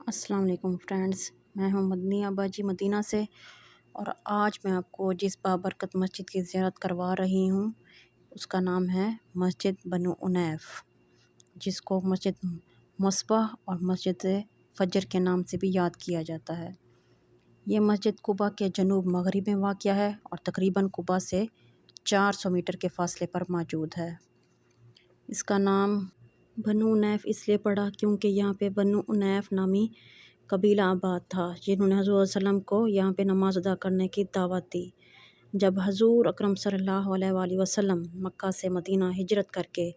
السلام علیکم فرینڈز، میں ہوں مدنیہ باجی مدینہ سے، اور آج میں آپ کو جس بابرکت مسجد کی زیارت کروا رہی ہوں اس کا نام ہے مسجد بنو انیف، جس کو مسجد مصباح اور مسجد فجر کے نام سے بھی یاد کیا جاتا ہے۔ یہ مسجد قباء کے جنوب مغرب میں واقع ہے اور تقریباً قباء سے 400 میٹر کے فاصلے پر موجود ہے۔ اس کا نام بنو انیف اس لیے پڑا کیونکہ یہاں پہ بنو انیف نامی قبیلہ آباد تھا، جنہوں نے حضور صلی اللہ علیہ وسلم کو یہاں پہ نماز ادا کرنے کی دعوت دی۔ جب حضور اکرم صلی اللہ علیہ وآلہ وسلم مکہ سے مدینہ ہجرت کر کے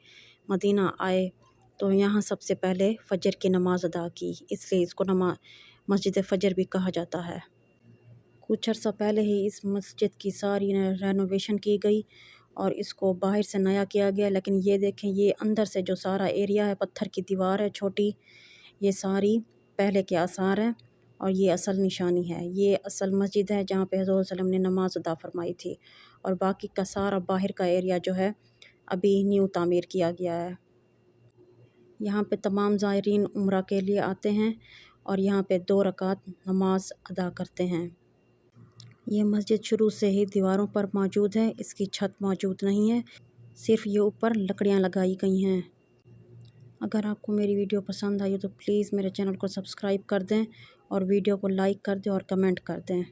مدینہ آئے تو یہاں سب سے پہلے فجر کی نماز ادا کی، اس لیے اس کو مسجد فجر بھی کہا جاتا ہے۔ کچھ عرصہ پہلے ہی اس مسجد کی ساری رینوویشن کی گئی اور اس کو باہر سے نیا کیا گیا، لیکن یہ دیکھیں یہ اندر سے جو سارا ایریا ہے، پتھر کی دیوار ہے چھوٹی، یہ ساری پہلے کے آثار ہیں اور یہ اصل نشانی ہے۔ یہ اصل مسجد ہے جہاں پہ حضور صلی اللہ علیہ وسلم نے نماز ادا فرمائی تھی، اور باقی کا سارا باہر کا ایریا جو ہے ابھی نیو تعمیر کیا گیا ہے۔ یہاں پہ تمام زائرین عمرہ کے لیے آتے ہیں اور یہاں پہ 2 رکعت نماز ادا کرتے ہیں۔ یہ مسجد شروع سے ہی دیواروں پر موجود ہے، اس کی چھت موجود نہیں ہے، صرف یہ اوپر لکڑیاں لگائی گئی ہیں۔ اگر آپ کو میری ویڈیو پسند آئی تو پلیز میرے چینل کو سبسکرائب کر دیں اور ویڈیو کو لائک کر دیں اور کمنٹ کر دیں۔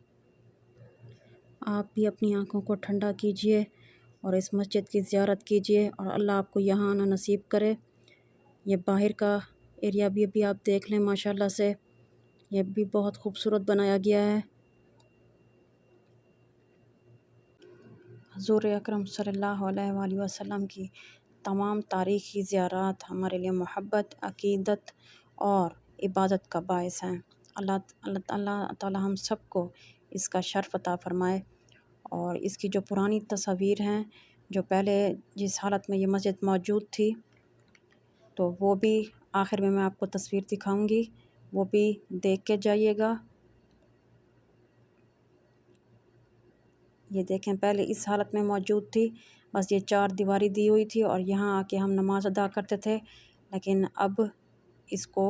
آپ بھی اپنی آنکھوں کو ٹھنڈا کیجئے اور اس مسجد کی زیارت کیجئے، اور اللہ آپ کو یہاں آنا نصیب کرے۔ یہ باہر کا ایریا بھی ابھی آپ دیکھ لیں، ماشاءاللہ سے یہ بھی بہت خوبصورت بنایا گیا ہے۔ حضور اکرم صلی اللہ علیہ وآلہ وسلم کی تمام تاریخی زیارات ہمارے لیے محبت، عقیدت اور عبادت کا باعث ہیں۔ اللہ تعالی ہم سب کو اس کا شرف عطا فرمائے، اور اس کی جو پرانی تصاویر ہیں، جو پہلے جس حالت میں یہ مسجد موجود تھی، تو وہ بھی آخر میں آپ کو تصویر دکھاؤں گی، وہ بھی دیکھ کے جائیے گا۔ یہ دیکھیں پہلے اس حالت میں موجود تھی، بس یہ 4 دیواری دی ہوئی تھی اور یہاں آ کے ہم نماز ادا کرتے تھے، لیکن اب اس کو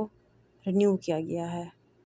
رینیو کیا گیا ہے۔